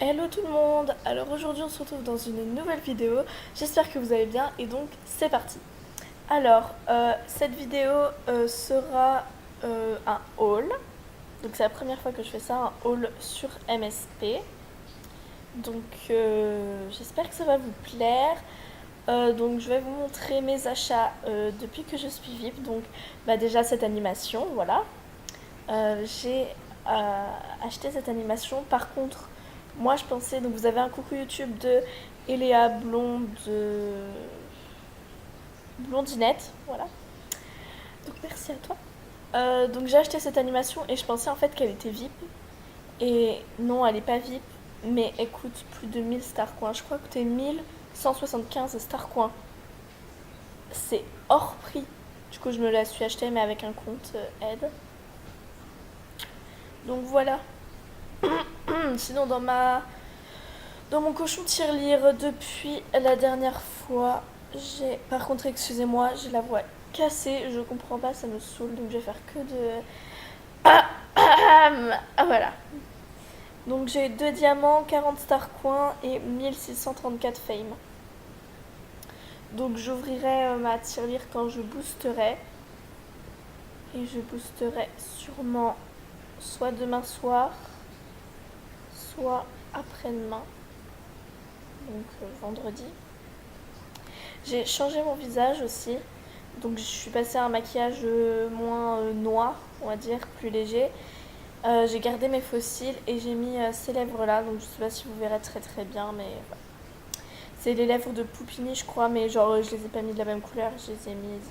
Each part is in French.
Hello tout le monde. Alors aujourd'hui on se retrouve dans une nouvelle vidéo. J'espère que vous allez bien et donc c'est parti. Alors cette vidéo sera un haul. Donc c'est la première fois que je fais ça, un haul sur MSP. Donc j'espère que ça va vous plaire. Donc je vais vous montrer mes achats depuis que je suis VIP. Donc déjà cette animation, voilà. J'ai acheté cette animation. Par contre, moi je pensais, donc vous avez un coucou YouTube de Eléa Blondinette, voilà. Donc merci à toi. Donc j'ai acheté cette animation et je pensais en fait qu'elle était VIP. Et non, elle est pas VIP, mais elle coûte plus de 1000 Star Coins. Je crois que c'est 1175 Star Coins. C'est hors prix. Du coup, je me la suis achetée, mais avec un compte aide. Donc voilà. Sinon, dans mon cochon tirelire depuis la dernière fois, j'ai. Par contre, excusez-moi, j'ai la voix cassée. Je comprends pas, ça me saoule, donc je vais faire que de. Ah voilà. Donc j'ai 2 diamants, 40 star coins et 1634 fame. Donc j'ouvrirai ma tirelire quand je boosterai. Et je boosterai sûrement soit demain soir, soit après-demain. Donc vendredi. J'ai changé mon visage aussi. Donc je suis passée à un maquillage moins noir, on va dire, plus léger. J'ai gardé mes faux cils et j'ai mis ces lèvres là. Donc je sais pas si vous verrez très très bien, mais voilà. C'est les lèvres de Poupini, je crois, mais genre je les ai pas mis de la même couleur. Je les ai mises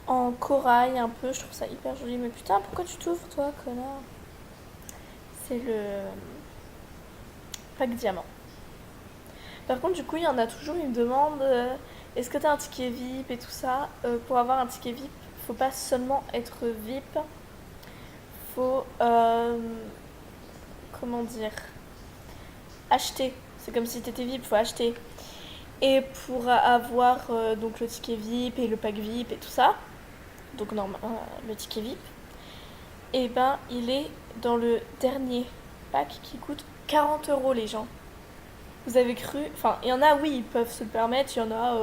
en corail un peu. Je trouve ça hyper joli. Mais putain, pourquoi tu t'ouvres toi, connard? C'est le pack diamant. Par contre, du coup, il y en a toujours, ils me demandent est-ce que tu as un ticket VIP et tout ça. Pour avoir un ticket VIP, faut pas seulement être VIP, faut comment dire, acheter. C'est comme si tu étais VIP, faut acheter. Et pour avoir donc le ticket VIP et le pack VIP et tout ça, donc le ticket VIP, et ben il est dans le dernier pack qui coûte 40 € les gens. Vous avez cru. Enfin, il y en a, oui, ils peuvent se le permettre. Il y en a,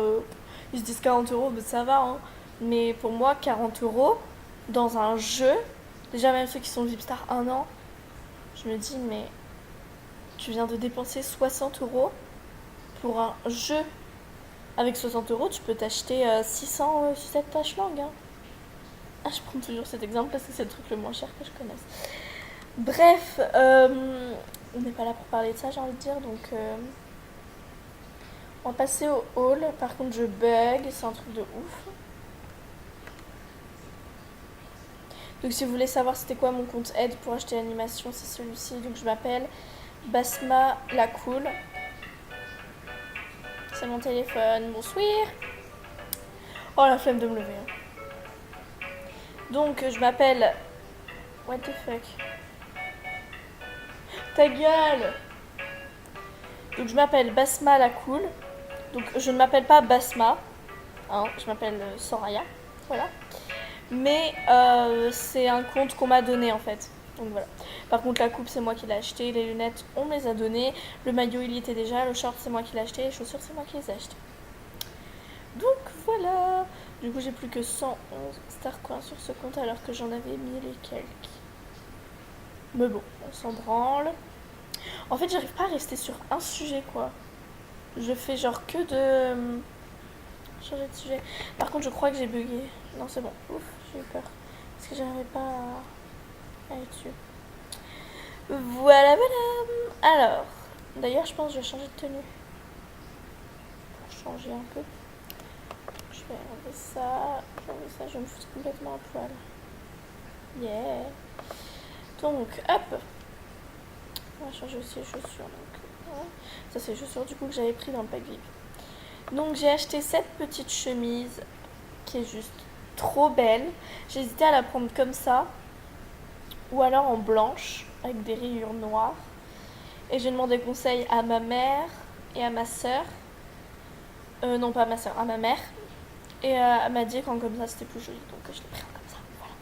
ils se disent 40 €, mais ça va. Hein. Mais pour moi, 40 € dans un jeu, déjà, même ceux qui sont VIPstar 1 an, je me dis, mais tu viens de dépenser 60 € pour un jeu. Avec 60 €, tu peux t'acheter 600 sucettes tâches langue. Hein. Ah, je prends toujours cet exemple parce que c'est le truc le moins cher que je connaisse. Bref, on n'est pas là pour parler de ça, j'ai envie de dire, donc. On va passer au haul. Par contre, je bug, c'est un truc de ouf. Donc, si vous voulez savoir c'était quoi mon compte aide pour acheter l'animation, c'est celui-ci. Donc, je m'appelle Basma la Cool. C'est mon téléphone. Bonsoir. Oh, la flemme de me lever. Hein. Donc, je m'appelle. What the fuck? Ta gueule! Donc, je m'appelle Basma la Cool. Donc, je ne m'appelle pas Basma. Hein, je m'appelle Soraya. Voilà. Mais c'est un compte qu'on m'a donné en fait. Donc voilà. Par contre, la coupe, c'est moi qui l'ai acheté. Les lunettes, on me les a données. Le maillot, il y était déjà. Le short, c'est moi qui l'ai acheté. Les chaussures, c'est moi qui les ai achetées. Donc voilà. Du coup, j'ai plus que 111 star coins sur ce compte alors que j'en avais 1000 et quelques. Mais bon, on s'en branle. En fait, j'arrive pas à rester sur un sujet quoi. Je fais genre que de changer de sujet. Par contre, je crois que j'ai bugué. Non, c'est bon. Ouf, j'ai eu peur. Parce que j'arrivais pas à aller dessus. Voilà, voilà. Alors, d'ailleurs, je pense que je vais changer de tenue. Pour changer un peu. Je vais enlever ça. Je vais me foutre complètement à poil. Yeah. Donc, hop. On va changer aussi les chaussures. Donc, ouais. Ça, c'est les chaussures du coup que j'avais pris dans le pack VIP. Donc, j'ai acheté cette petite chemise qui est juste trop belle. J'ai hésité à la prendre comme ça ou alors en blanche avec des rayures noires. Et j'ai demandé conseil à ma mère et à ma soeur. Non, pas à ma soeur, à ma mère. Et elle m'a dit qu'en comme ça c'était plus joli, donc je l'ai pris comme ça. Voilà.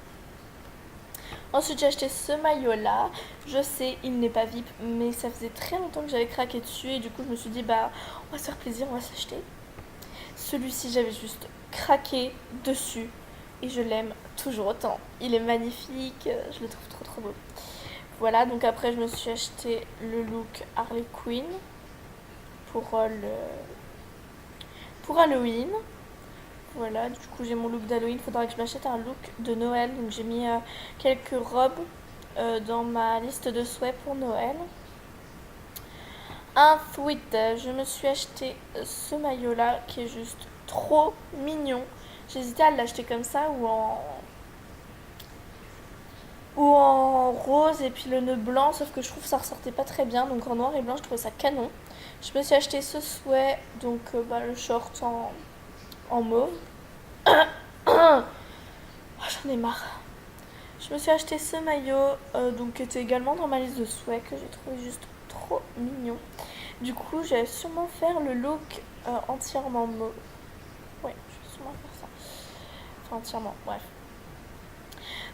Ensuite, j'ai acheté ce maillot-là. Je sais, il n'est pas VIP, mais ça faisait très longtemps que j'avais craqué dessus. Et du coup, je me suis dit, bah, on va se faire plaisir, on va s'acheter. Celui-ci, j'avais juste craqué dessus. Et je l'aime toujours autant. Il est magnifique, je le trouve trop trop beau. Voilà, donc après, je me suis acheté le look Harley Quinn pour Halloween. Voilà, du coup j'ai mon look d'Halloween. Il faudra que je m'achète un look de Noël. Donc j'ai mis quelques robes dans ma liste de souhaits pour Noël. Ensuite, je me suis acheté ce maillot là qui est juste trop mignon. J'hésitais à l'acheter comme ça ou en rose et puis le nœud blanc, sauf que je trouve que ça ressortait pas très bien. Donc en noir et blanc, je trouvais ça canon. Je me suis acheté ce sweat, donc le short en mauve. Oh, j'en ai marre. Je me suis acheté ce maillot, donc qui était également dans ma liste de souhaits, que j'ai trouvé juste trop mignon. Du coup, je vais sûrement faire le look entièrement mauve. Ouais, je vais sûrement faire ça. Enfin, entièrement, bref.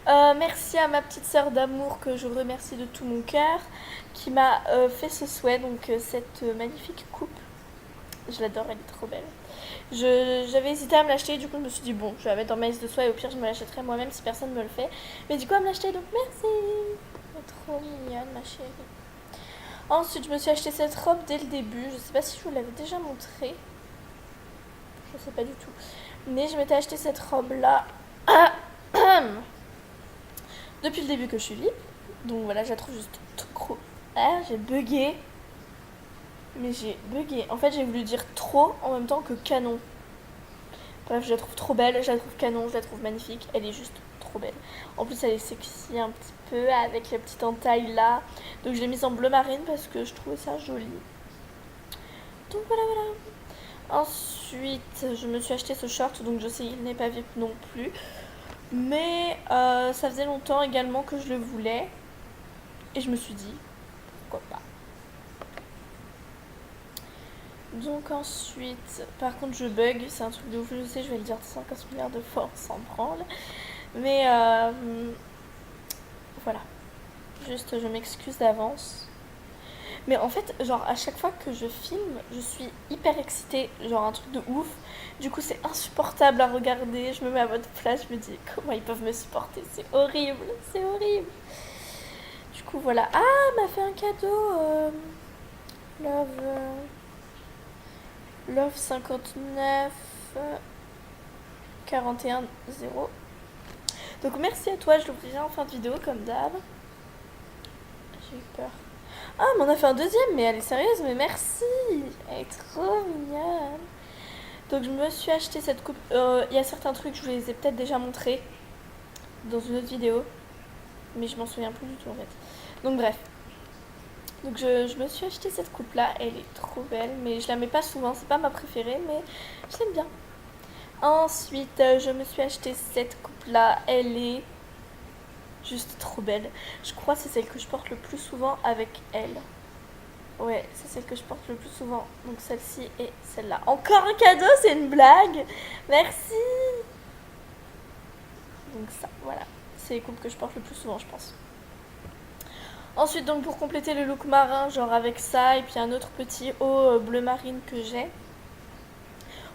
Merci à ma petite sœur d'amour que je remercie de tout mon cœur qui m'a fait ce souhait, donc cette magnifique coupe. Je l'adore, elle est trop belle. J'avais hésité à me l'acheter, du coup je me suis dit bon, je vais la mettre dans ma liste de souhaits et au pire je me l'achèterai moi-même si personne ne me le fait. Mais du coup elle me l'a acheté, donc merci. Elle est trop mignonne ma chérie. Ensuite je me suis acheté cette robe dès le début, je sais pas si je vous l'avais déjà montré. Je sais pas du tout. Mais je m'étais acheté cette robe là depuis le début que je suis libre. Donc voilà, je la trouve juste trop gros. Ah, j'ai bugué. Mais j'ai bugué. En fait, j'ai voulu dire trop en même temps que canon. Bref, je la trouve trop belle, je la trouve canon, je la trouve magnifique. Elle est juste trop belle. En plus, elle est sexy un petit peu avec la petite entaille là. Donc, je l'ai mise en bleu marine parce que je trouvais ça joli. Donc, voilà, voilà. Ensuite, je me suis acheté ce short. Donc, je sais, il n'est pas VIP non plus. Mais ça faisait longtemps également que je le voulais. Et je me suis dit, pourquoi pas. Donc ensuite, par contre je bug, c'est un truc de ouf, je sais, je vais le dire 115 milliards de fois, on s'en branle. Mais voilà, juste je m'excuse d'avance. Mais en fait, genre à chaque fois que je filme, je suis hyper excitée, genre un truc de ouf. Du coup c'est insupportable à regarder, je me mets à votre place, je me dis comment ils peuvent me supporter, c'est horrible, c'est horrible. Du coup voilà, ah, elle m'a fait un cadeau, Love... Love 59 41 0. Donc merci à toi, je l'ouvrirai en fin de vidéo comme d'hab. J'ai eu peur. Ah, mais on a fait un deuxième, mais elle est sérieuse, mais merci. Elle est trop mignonne. Donc je me suis acheté cette coupe. Il y a certains trucs, je vous les ai peut-être déjà montrés dans une autre vidéo. Mais je m'en souviens plus du tout en fait. Donc bref. Donc je me suis acheté cette coupe là, elle est trop belle, mais je la mets pas souvent, c'est pas ma préférée, mais je l'aime bien. Ensuite, je me suis acheté cette coupe là, elle est juste trop belle. Je crois que c'est celle que je porte le plus souvent avec elle. Ouais, c'est celle que je porte le plus souvent. Donc celle-ci et celle-là. Encore un cadeau, c'est une blague. Merci. Donc ça, voilà. C'est les coupes que je porte le plus souvent, je pense. Ensuite, donc pour compléter le look marin, genre avec ça et puis un autre petit haut bleu marine que j'ai,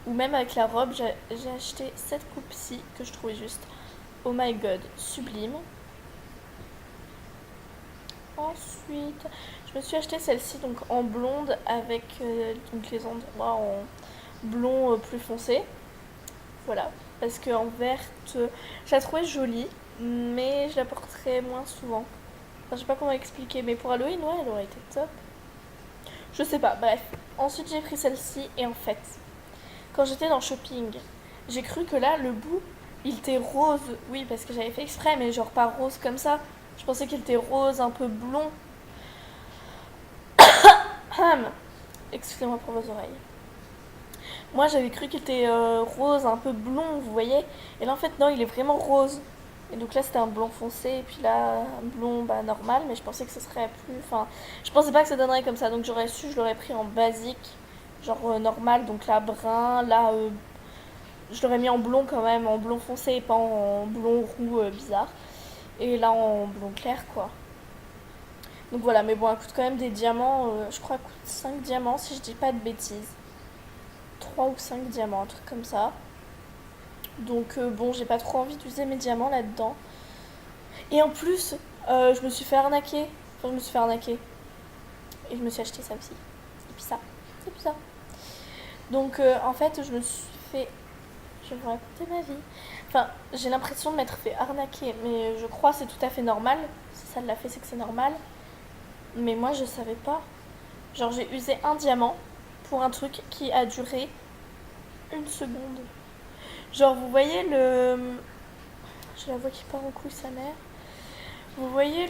ou même avec la robe, j'ai acheté cette coupe-ci que je trouvais juste, oh my god, sublime. Ensuite, je me suis acheté celle-ci donc en blonde avec donc les endroits en blond plus foncé. Voilà, parce qu'en verte, je la trouvais jolie, mais je la porterai moins souvent. Enfin, je sais pas comment expliquer, mais pour Halloween, ouais, elle aurait été top. Je sais pas, bref. Ensuite, j'ai pris celle-ci, et en fait, quand j'étais dans le shopping, j'ai cru que là, le bout, il était rose. Oui, parce que j'avais fait exprès, mais genre pas rose comme ça. Je pensais qu'il était rose, un peu blond. Excusez-moi pour vos oreilles. Moi, j'avais cru qu'il était rose, un peu blond, vous voyez. Et là, en fait, non, il est vraiment rose. Et donc là, c'était un blond foncé, et puis là, un blond normal, mais je pensais que ce serait plus... Enfin, je pensais pas que ça donnerait comme ça, donc j'aurais su, je l'aurais pris en basique, genre normal, donc là, brun, là, je l'aurais mis en blond quand même, en blond foncé, et pas en blond roux bizarre. Et là en blond clair quoi. Donc voilà, mais bon, elle coûte quand même des diamants. Je crois qu'elle coûte 5 diamants si je dis pas de bêtises. 3 ou 5 diamants, un truc comme ça. Donc bon, j'ai pas trop envie d'user mes diamants là-dedans. Et en plus, je me suis fait arnaquer. Enfin, je me suis fait arnaquer. Et je me suis acheté ça aussi. Et puis ça. Et puis ça. Donc en fait, je me suis fait... Je vais vous raconter ma vie. Enfin, j'ai l'impression de m'être fait arnaquer. Mais je crois que c'est tout à fait normal. Si ça l'a fait, c'est que c'est normal. Mais moi, je savais pas. Genre, j'ai usé un diamant pour un truc qui a duré une seconde. Genre, vous voyez le... J'ai la voix qui part en couille, sa mère. Vous voyez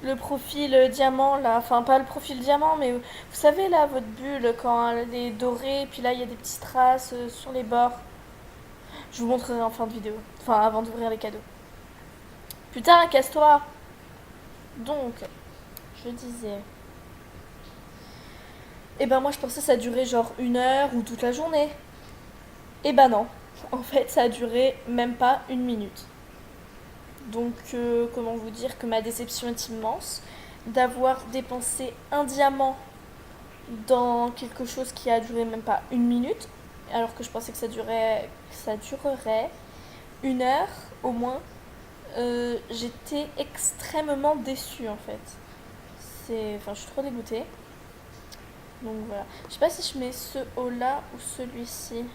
le profil diamant là, enfin pas le profil diamant, mais vous savez là, votre bulle quand elle est dorée, puis là il y a des petites traces sur les bords. Je vous montrerai en fin de vidéo, enfin avant d'ouvrir les cadeaux. Putain, casse-toi. Donc, je disais... Et ben moi je pensais que ça durait genre 1 heure ou toute la journée. Et ben non, en fait ça a duré même pas 1 minute. Donc comment vous dire que ma déception est immense d'avoir dépensé un diamant dans quelque chose qui a duré même pas 1 minute, alors que je pensais que ça durerait 1 heure au moins. J'étais extrêmement déçue en fait. Enfin, je suis trop dégoûtée. Donc voilà. Je sais pas si je mets ce haut là ou celui-ci.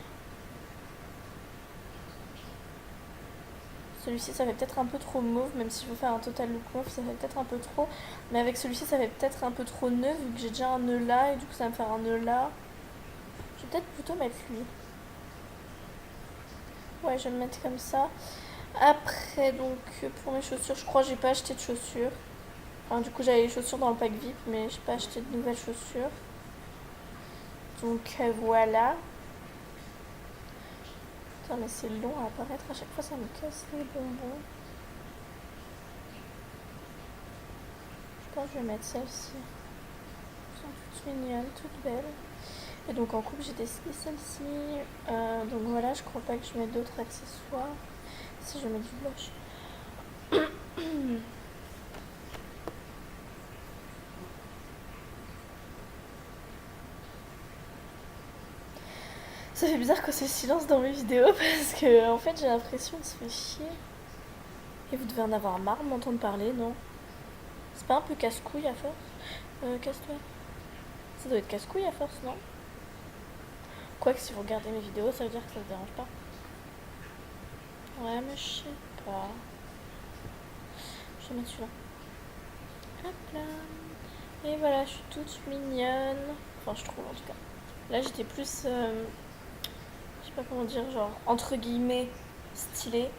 Celui-ci, ça fait peut-être un peu trop mauve, même si je veux faire un total look mauve, ça fait peut-être un peu trop. Mais avec celui-ci, ça fait peut-être un peu trop nœud, vu que j'ai déjà un nœud là, et du coup, ça va me faire un nœud là. Je vais peut-être plutôt mettre lui. Ouais, je vais me mettre comme ça. Après, donc, pour mes chaussures, je crois que j'ai pas acheté de chaussures. Enfin, du coup, j'avais les chaussures dans le pack VIP, mais j'ai pas acheté de nouvelles chaussures. Donc, voilà. Putain, mais c'est long à apparaître. À chaque fois, ça me casse les bonbons. Je pense que je vais mettre celle-ci. Elles sont toutes mignonnes, toutes belles. Et donc, en coupe, j'ai décidé celle-ci. Donc, voilà, je crois pas que je mette d'autres accessoires. Si je mets du blush. Ça fait bizarre quand c'est silence dans mes vidéos parce que en fait j'ai l'impression de se faire chier. Et vous devez en avoir marre de m'entendre parler, non? C'est pas un peu casse-couille à force? Casse-toi. Ça doit être casse-couille à force, non? Quoique si vous regardez mes vidéos, ça veut dire que ça vous dérange pas. Ouais, mais je sais pas. Je vais mettre celui-là. Hop là. Et voilà, je suis toute mignonne. Enfin, je trouve en tout cas. Là, j'étais plus... je sais pas comment dire, genre entre guillemets stylée.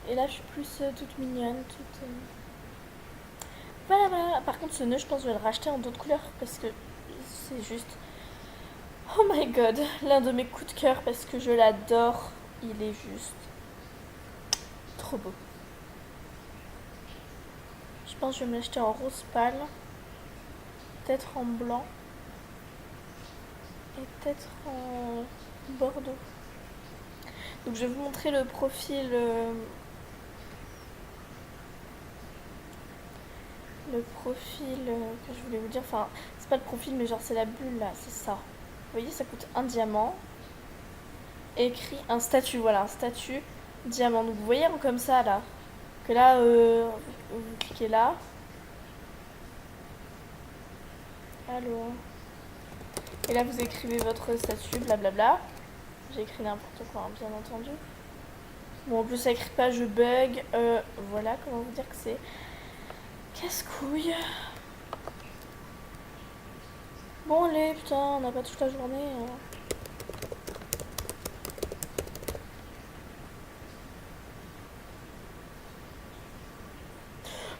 Et là, je suis plus toute mignonne, toute... Voilà, voilà. Par contre, ce nœud, je pense que je vais le racheter en d'autres couleurs parce que c'est juste... Oh my god, l'un de mes coups de cœur parce que je l'adore. Il est juste trop beau. Je pense que je vais me l'acheter en rose pâle, peut-être en blanc et peut-être en bordeaux. Donc je vais vous montrer le profil que je voulais vous dire. Enfin, c'est pas le profil, mais genre c'est la bulle là, c'est ça. Vous voyez, ça coûte un diamant. Écrit un statut, voilà, un statut diamant. Donc vous voyez comme ça là, que là, vous cliquez là. Allô. Et là vous écrivez votre statut, blablabla. J'ai écrit n'importe quoi, hein, bien entendu. Bon, en plus ça écrit pas je bug. Voilà, comment vous dire que c'est casse-couille. Bon allez, putain, on n'a pas toute la journée.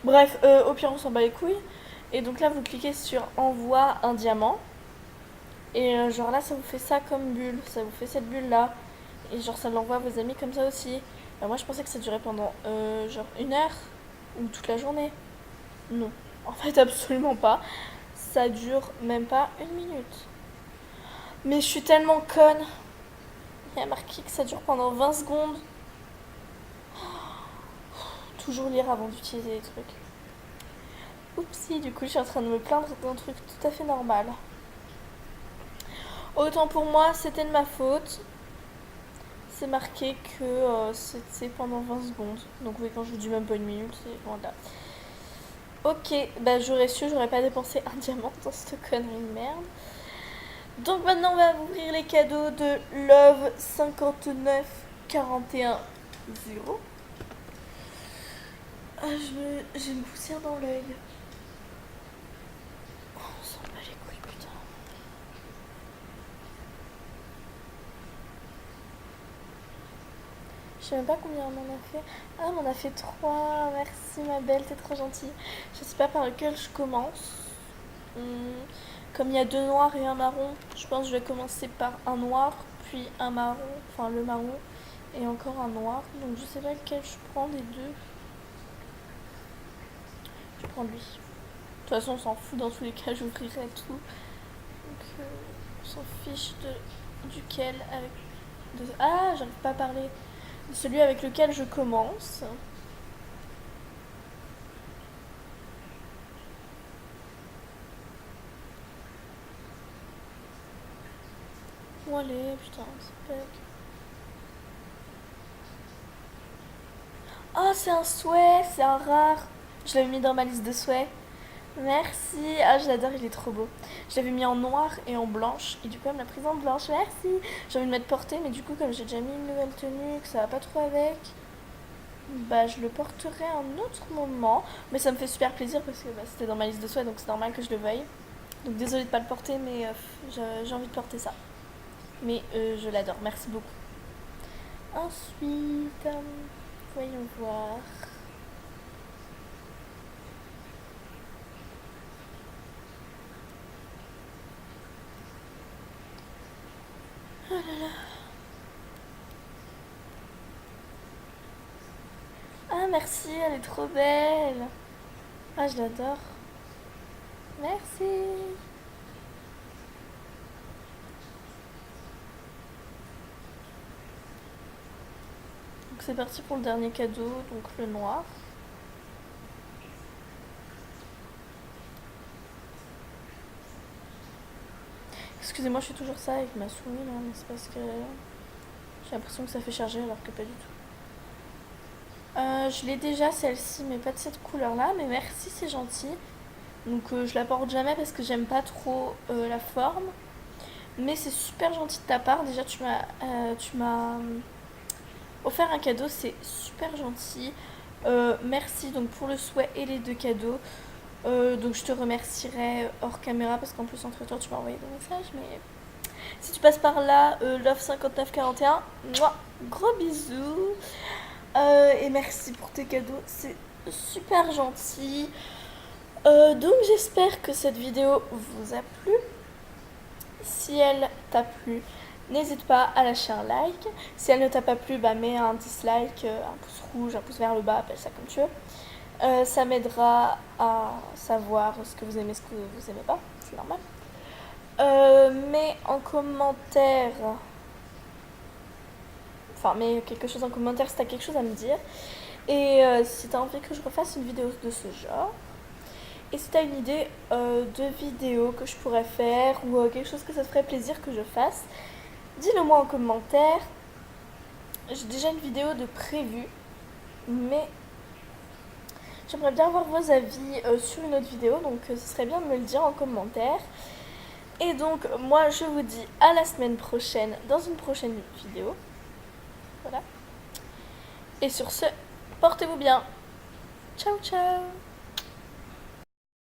Bref, au pire on s'en bat les couilles. Et donc là vous cliquez sur envoie un diamant. Et genre là ça vous fait ça comme bulle. Ça vous fait cette bulle là. Et genre ça l'envoie à vos amis comme ça aussi. Moi je pensais que ça durait pendant genre 1 heure. Ou toute la journée. Non. En fait absolument pas. Ça dure même pas 1 minute. Mais je suis tellement conne. Il y a marqué que ça dure pendant 20 secondes. toujours lire avant d'utiliser les trucs. Oupsie, du coup je suis en train de me plaindre d'un truc tout à fait normal. Autant pour moi, c'était de ma faute. C'est marqué que c'était pendant 20 secondes. Donc oui, quand je vous dis même pas une minute, c'est loin de là. Ok, bah j'aurais su, j'aurais pas dépensé un diamant dans cette connerie de merde. Donc maintenant on va ouvrir les cadeaux de Love 5941 0. Ah, j'ai une poussière dans l'œil. Oh, on s'en bat les couilles, putain. Je sais même pas combien on en a fait. Ah, on en a fait 3. Merci ma belle, t'es trop gentille. Je sais pas par lequel je commence. Comme il y a 2 noirs et un marron, je pense que je vais commencer par un noir, puis un marron, enfin le marron, et encore un noir. Donc je sais pas lequel je prends des deux. Je prends lui. De toute façon, on s'en fout, dans tous les cas, j'ouvrirai tout. Donc on s'en fiche duquel avec... Ah, j'arrive pas à parler. De celui avec lequel je commence. Bon allez, putain, c'est pas... Oh, c'est un souhait, c'est un rare. Je l'avais mis dans ma liste de souhaits. Merci. Ah, je l'adore, il est trop beau. Je l'avais mis en noir et en blanche. Et du coup, elle me l'a prise en blanche. Merci. J'ai envie de mettre porté, mais du coup, comme j'ai déjà mis une nouvelle tenue, que ça va pas trop avec, bah, je le porterai à un autre moment. Mais ça me fait super plaisir parce que bah, c'était dans ma liste de souhaits, donc c'est normal que je le veuille. Donc désolée de pas le porter, mais j'ai envie de porter ça. Mais je l'adore. Merci beaucoup. Ensuite, voyons voir. Oh là là. Ah merci, elle est trop belle. Ah, je l'adore. Merci. Donc c'est parti pour le dernier cadeau, donc le noir. Excusez-moi, je fais toujours ça avec ma souris là, mais c'est parce que j'ai l'impression que ça fait charger alors que pas du tout. Je l'ai déjà celle-ci, mais pas de cette couleur-là. Mais merci, c'est gentil. Donc je la porte jamais parce que j'aime pas trop la forme. Mais c'est super gentil de ta part. Déjà, tu m'as offert un cadeau, c'est super gentil. Merci donc pour le souhait et les 2 cadeaux. Donc je te remercierai hors caméra parce qu'en plus entre toi tu m'as envoyé des messages. Mais si tu passes par là, Love 5941, moi, gros bisous. Et merci pour tes cadeaux, c'est super gentil. Donc j'espère que cette vidéo vous a plu. Si elle t'a plu, n'hésite pas à lâcher un like. Si elle ne t'a pas plu, bah mets un dislike, un pouce rouge, un pouce vers le bas, appelle ça comme tu veux. Ça m'aidera à savoir ce que vous aimez, ce que vous aimez pas, c'est normal. Mets en commentaire... Enfin, mets quelque chose en commentaire si t'as quelque chose à me dire. Et si t'as envie que je refasse une vidéo de ce genre. Et si t'as une idée de vidéo que je pourrais faire ou quelque chose que ça te ferait plaisir que je fasse, dis-le moi en commentaire. J'ai déjà une vidéo de prévue, mais j'aimerais bien avoir vos avis sur une autre vidéo, donc ce serait bien de me le dire en commentaire. Et donc moi je vous dis à la semaine prochaine dans une prochaine vidéo. Voilà. Et sur ce, portez-vous bien. Ciao ciao.